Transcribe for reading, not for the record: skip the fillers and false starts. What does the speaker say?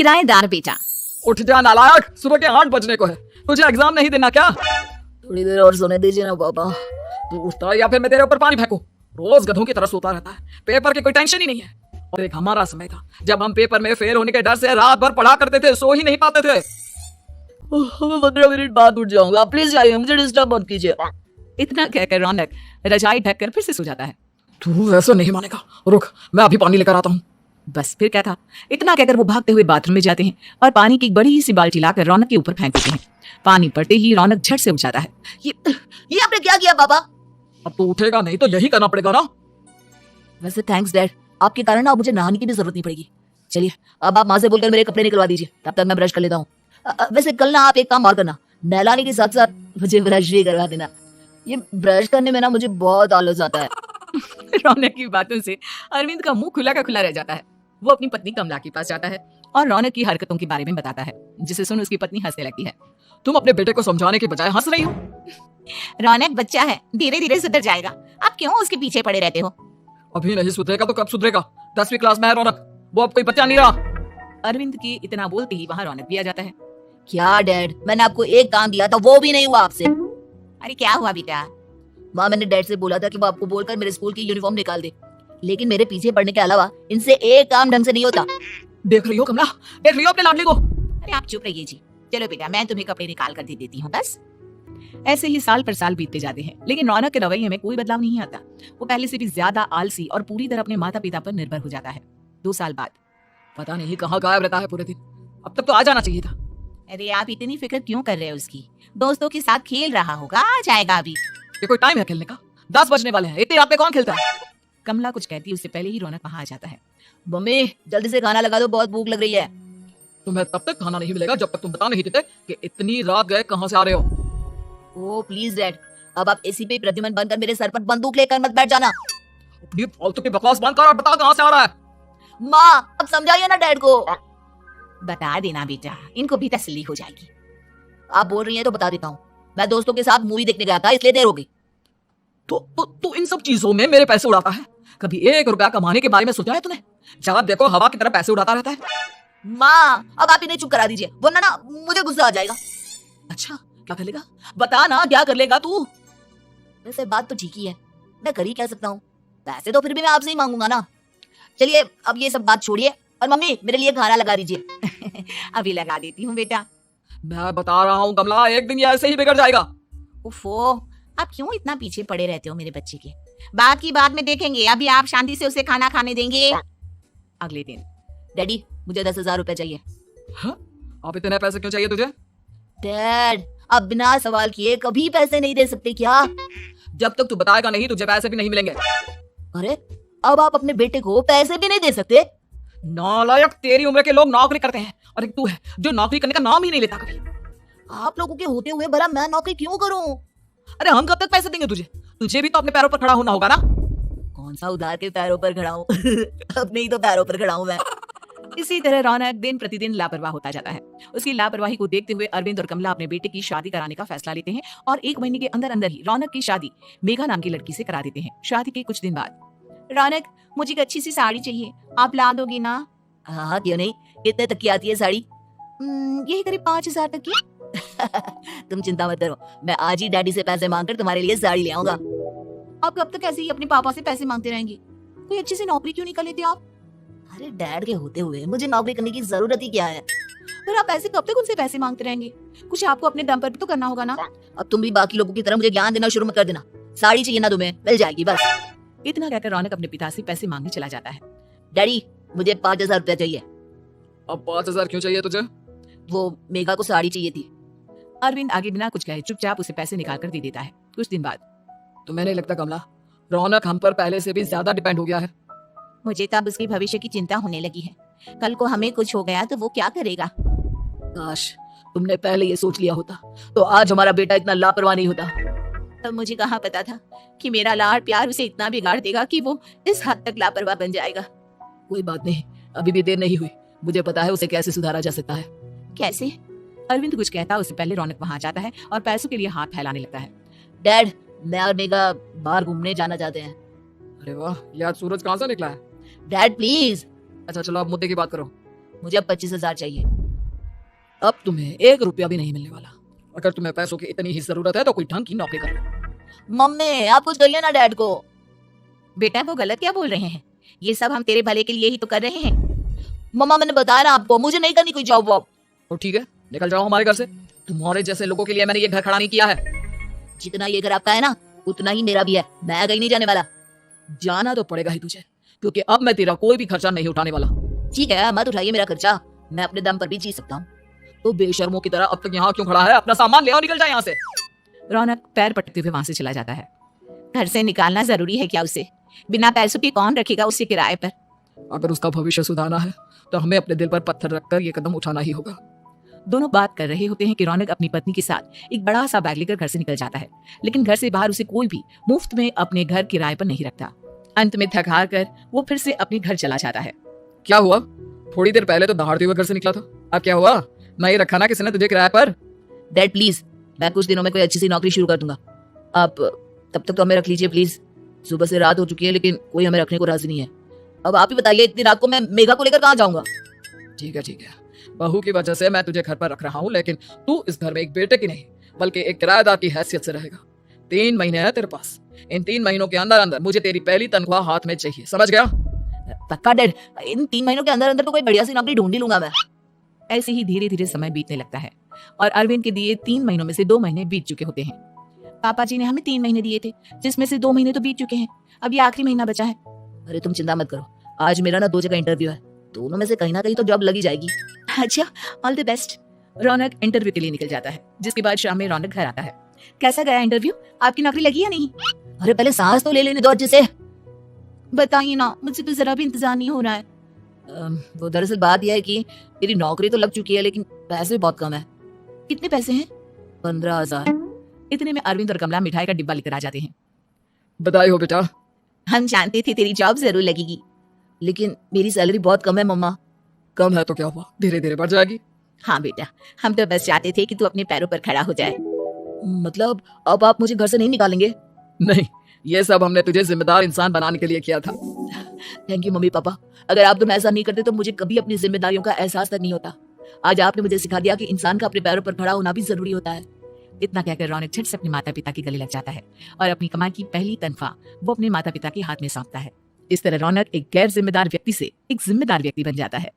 किराएदार बेटा। उठ जा नालायक, सुबह के 8 बजने को है, तुझे एग्जाम नहीं देना क्या? थोड़ी देर और सोने दीजिए ना पापा। तू उठता है या फिर मैं तेरे ऊपर पानी फेंकूं? रोज गधों की तरह सोता रहता है, पेपर की कोई टेंशन ही नहीं है। और एक हमारा समय था जब हम पेपर में फेल होने के डर से रात भर पढ़ा करते थे, सो ही नहीं पाते थे। मैं 15 मिनट बाद उठ जाऊंगा, प्लीज जाइए, मुझे डिस्टर्ब मत कीजिए। इतना कहकर रौनक रजाई ढककर फिर से सो जाता है। तू ऐसा नहीं मानेगा, रुक मैं अभी पानी लेकर आता हूँ। बस फिर क्या था, इतना कहकर वो भागते हुए बाथरूम में जाते हैं और पानी की एक बड़ी सी बाल्टी लाकर रौनक के ऊपर फेंक देते हैं। पानी पड़ते ही रौनक झट से उठ जाता है। ये आपने क्या किया पापा? अब तू उठेगा नहीं तो यही करना पड़ेगा ना। वैसे थैंक्स डैड, आपके कारण अब मुझे नहाने की भी जरूरत नहीं पड़ेगी। चलिए अब आप माँ से बोलकर मेरे कपड़े निकलवा दीजिए, तब तक मैं ब्रश कर लेता हूँ। वैसे कल ना आप एक काम और करना, नहलाने के साथ साथ मुझे ब्रश भी करवा देना। ये ब्रश करने में ना मुझे बहुत आलस आता है। रौनक की बातों से अरविंद का मुंह खुला का खुला रह जाता है। वो अपनी पत्नी कमला के पास जाता है और रौनक की हरकतों के बारे में बताता है, जिसे सुन उसकी पत्नी हंसने लगती है। तुम अपने बेटे को समझाने के बजाय हंस रही हो। रौनक बच्चा है, धीरे धीरे सुधर जाएगा, आप क्यों उसके पीछे पड़े रहते हो? अभी नहीं सुधरेगा तो कब सुधरेगा? 10वीं क्लास में है रौनक, वो अब कोई बच्चा नहीं रहा। अरविंद की इतना बोलते ही वहाँ रौनक भी आ जाता है। क्या डैड, मैंने आपको एक काम दिया था वो भी नहीं हुआ आपसे। अरे क्या हुआ बेटा? माँ मैंने डैड से बोला था कि वो आपको बोलकर मेरे स्कूल की यूनिफॉर्म निकाल दे, लेकिन मेरे पीछे पड़ने के अलावा इनसे एक काम ढंग से नहीं होता। देख रही हो कमला, देख रही हो अपने लाडली को। अरे आप चुप रहिए जी। चलो बेटा मैं तुम्हें कपड़े निकाल कर दे देती हूँ बस। ऐसे ही साल पर साल बीतते जाते हैं, लेकिन रौनक के रवैये में कोई बदलाव नहीं आता। वो पहले से भी ज्यादा आलसी और पूरी तरह अपने माता पिता पर निर्भर हो जाता है। 2 साल बाद पता नहीं कहाँ गायब रहता है पूरे दिन, अब तक तो आ जाना चाहिए था। अरे आप इतनी फिक्र क्यों कर रहे हो उसकी? दोस्तों के साथ खेल रहा होगा, आ जाएगा अभी। ये कोई टाइम है खेलने का? 10 बजने वाले हैं, इतनी रात में कौन खेलता है? कमला कुछ कहती है उससे पहले ही रौनक वहाँ आ जाता है। मम्मी जल्दी से खाना लगा दो, बहुत भूख लग रही है। तुम्हें तब तक खाना नहीं मिलेगा जब तक तुम बता नहीं देते कि इतनी रात गए कहाँ से आ रहे हो। ओह प्लीज डैड, अब आप एसी पे प्रद्युमन बनकर मेरे सर पर बंदूक लेकर मत बैठ जाना। अपनी फालतू की बकवास बंद कर और बता कहाँ से आ रहा है। माँ अब समझाइए ना डैड को। बता देना बेटा, इनको भी तसल्ली हो जाएगी। आप बोल रही हैं तो बता देता हूँ, मैं दोस्तों के साथ मूवी देखने गया था, इसलिए देर हो गई। तो इन सब चीजों में मेरे पैसे उड़ाता है। कभी 1 रुपया कमाने के बारे में सोचा है तूने? जब देखो हवा की तरह पैसे उड़ाता रहता है। माँ अब आप इन्हें चुप करा दीजिए, वरना ना मुझे गुस्सा आ जाएगा। अच्छा क्या कर लेगा? बता ना क्या कर लेगा तू? वैसे बात तो ठीक ही है, मैं कर ही कह सकता हूँ, पैसे तो फिर भी मैं आपसे ही मांगूंगा ना। चलिए अब ये सब बात छोड़िए और मम्मी मेरे लिए खाना लगा दीजिए। अभी लगा देती हूँ बेटा। मैं बता रहा हूँ कमला, एक दिन ये ऐसे ही बिगड़ जाएगा। उफो, आप क्यों इतना पीछे पड़े रहते हो मेरे बच्चे के? बाकी बाद में देखेंगे, अभी आप शांति से उसे खाना खाने देंगे। अगले दिन डैडी मुझे 10,000 रुपए चाहिए। हाँ? अब इतने पैसे क्यों चाहिए तुझे? डैड आप बिना सवाल किए कभी पैसे नहीं दे सकते क्या? जब तक तू बताएगा नहीं तुझे पैसे भी नहीं मिलेंगे। अरे अब आप अपने बेटे को पैसे भी नहीं दे सकते? नालायक, तेरी उम्र के लोग नौकरी करते हैं और एक तू है जो नौकरी करने का नाम ही नहीं लेता कभी। आप लोगों के होते हुए भला मैं नौकरी क्यों करूं? अरे हम कब तक पैसे देंगे तुझे? तुझे भी तो अपने पैरों पर खड़ा होना होगा ना। कौन सा उधार के पैरों पर खड़ा हूँ? अपने ही तो पैरों पर खड़ा हूँ मैं। इसी तरह रौनक दिन प्रतिदिन लापरवाह होता जाता है। उसकी लापरवाही को देखते हुए अरविंद और कमला अपने बेटे की शादी कराने का फैसला लेते हैं और 1 महीने के अंदर अंदर ही रौनक की शादी मेघा नाम की लड़की से करा देते हैं। शादी के कुछ दिन बाद, रौनक मुझे एक अच्छी सी साड़ी चाहिए, आप ला दोगी ना? हाँ क्यों नहीं, कितने तक की आती है साड़ी? यही करीब 5,000 तक की। तुम चिंता मत करो, मैं आज ही डैडी से पैसे मांगकर तुम्हारे लिए साड़ी ले आऊंगा। आप कब तक ऐसे ही अपने पापा से पैसे मांगते रहेंगे? कोई अच्छी सी नौकरी क्यों नहीं कर लेते आप? अरे डैड के होते हुए मुझे नौकरी करने की जरूरत ही क्या है? पर आप ऐसे कब तक उनसे पैसे मांगते रहेंगे? कुछ आपको अपने दम पर भी तो करना होगा ना। अब तुम भी बाकी लोगों की तरह मुझे ज्ञान देना शुरू मत कर देना। साड़ी चाहिए ना तुम्हें, मिल जाएगी बस। इतना कहकर रौनक अपने पिता से पैसे मांगने चला जाता है। डैडी मुझे 5,000 रुपया चाहिए। अब 5,000 क्यों चाहिए तुझे? वो मेघा को साड़ी चाहिए थी। अरविंद आगे बिना कुछ कहे चुपचाप उसे पैसे निकाल कर दे देता है। कुछ दिन बाद, तुम्हें नहीं लगता कमला, रौनक हम पर पहले से भी ज्यादा डिपेंड हो गया है? मुझे तब उसके भविष्य की चिंता होने लगी है। कल को हमें कुछ हो गया तो वो क्या करेगा? काश तुमने पहले ये सोच लिया होता तो आज हमारा बेटा इतना लापरवाह नहीं होता। तब मुझे कहाँ पता था कि मेरा लाड प्यार उसे इतना बिगाड़ देगा कि वो इस हद तक लापरवाह बन जाएगा। कोई बात नहीं, अभी भी देर नहीं हुई, मुझे पता है उसे कैसे सुधारा जा सकता है। कैसे? अरविंद कुछ कहता उससे पहले रौनक वहाँ जाता है और पैसों के लिए हाथ फैलाने लगता है। डैड मैं और मेघा बाहर घूमने जाना चाहते हैं। अरे वाह, ये आज सूरज कहाँ से निकला है? Dad please. अच्छा चलो अब मुद्दे की बात करो। मुझे अब 25,000 चाहिए। अब तुम्हें 1 रुपया भी नहीं मिलने वाला। अगर तुम्हें पैसों की इतनी ही जरूरत है तो कोई ढंग की नौकरी कर लो। मम्मी आप कुछ कहिए ना डैड को। बेटा वो गलत क्या बोल रहे हैं? ये सब हम तेरे भले के लिए ही तो कर रहे हैं। मम्मा मैंने बताया ना आपको, मुझे नहीं करनी कोई जॉब वॉब। तो ठीक है, निकल जाओ हमारे घर से। तुम्हारे जैसे लोगों के लिए मैंने ये घर खड़ा नहीं किया है। जितना ये घर आपका है ना उतना ही मेरा भी है, मैं कहीं नहीं जाने वाला। जाना तो पड़ेगा ही तुझे, क्योंकि अब मैं तेरा कोई भी खर्चा नहीं उठाने वाला। ठीक है मत उठाइए मेरा खर्चा, मैं अपने दम पर भी जी सकता हूँ। तो बेशर्मों की तरह अब तक यहाँ क्यों खड़ा है? अपना सामान ले और निकल जाए यहाँ से। रौनक पैर पटकते हुए वहां से चला जाता है। घर से निकालना जरूरी है क्या उसे? बिना पैसों के कौन रखेगा उसे किराए पर? अगर उसका भविष्य सुधारना है तो हमें अपने दिल पर पत्थर रखकर ये कदम उठाना ही होगा। दोनों बात कर रहे होते हैं कि रौनक अपनी पत्नी के साथ एक बड़ा सा बैग लेकर घर से निकल जाता है, लेकिन घर से बाहर उसे कोई भी मुफ्त में अपने घर किराए पर नहीं रखता। अंत में थक हार कर वो फिर से अपने घर चला जाता है। क्या हुआ? थोड़ी देर पहले तो दहाड़ते हुए घर से निकला था, अब क्या हुआ? नहीं रखा ना किसी ने तुझे किराए पर? डैड प्लीज, मैं कुछ दिनों में कोई अच्छी सी नौकरी शुरू कर दूंगा, आप तब तक तो हमें रख लीजिए प्लीज। सुबह से रात हो चुकी है लेकिन कोई हमें रखने को राजी नहीं है। अब आप ही बताइए इतनी रात को मैं मेघा को लेकर कहाँ जाऊंगा? ठीक है, बहू की वजह से मैं तुझे घर पर रख रहा हूँ, लेकिन तू इस घर में एक बेटे की नहीं बल्कि एक किराएदार की हैसियत से रहेगा। 3 महीने है तेरे पास, इन 3 महीनों के अंदर अंदर मुझे तेरी पहली तनख्वाह हाथ में चाहिए, समझ गया? पक्का डैड, इन 3 महीनों के अंदर अंदर तो कोई बढ़िया सी नौकरी ढूंढ ही लूंगा मैं। ऐसे ही धीरे धीरे समय बीतने लगता है और अरविंद के दिए 3 महीनों में से 2 महीने बीत चुके होते हैं। पापा जी ने हमें 3 महीने दिए थे, जिसमें से 2 महीने तो बीत चुके हैं, अब ये आखिरी महीना बचा है। अरे तुम चिंता मत करो, आज मेरा ना 2 जगह इंटरव्यू है, दोनों में से कहीं ना कहीं तो जॉब लगी जाएगी। अच्छा, all the best. Raunak interview के लिए निकल जाता है, जिसके बाद शाम में रौनक घर आता है। कैसा गया इंटरव्यू? आपकी नौकरी लगी या नहीं? अरे पहले सांस तो ले लेने दो अच्छे से। बताइए ना, मुझे तो जरा भी इंतजार नहीं हो रहा है। वो दरअसल बात यह है कि मेरी नौकरी तो लग चुकी है लेकिन पैसे बहुत कम है। कितने पैसे हैं? 15,000। इतने में अरविंद और कमला मिठाई का डिब्बा लेकर आ जाते हैं। बधाई हो बेटा। हम जानते थे तेरी जॉब जरूर लगेगी। लेकिन मेरी सैलरी बहुत कम है मम्मा। कम है तो क्या हुआ, धीरे धीरे बढ़ जाएगी। हाँ बेटा, हम तो बस चाहते थे कि तू अपने पैरों पर खड़ा हो जाए। मतलब अब आप मुझे घर से नहीं निकालेंगे? नहीं, ये सब हमने तुझे जिम्मेदार इंसान बनाने के लिए किया था। थैंक यू मम्मी पापा, अगर आप दोनों ऐसा नहीं करते तो मुझे कभी अपनी जिम्मेदारियों का एहसास तक नहीं होता। आज आपने मुझे सिखा दिया कि इंसान का अपने पैरों पर खड़ा होना भी जरूरी होता है। इतना कहकर रौनक झट से अपने माता पिता के गले लग जाता है और अपनी कमाई की पहली तनख्वाह वो अपने माता पिता के हाथ में सौंपता है। इस तरह रौनक एक गैर जिम्मेदार व्यक्ति से एक जिम्मेदार व्यक्ति बन जाता है।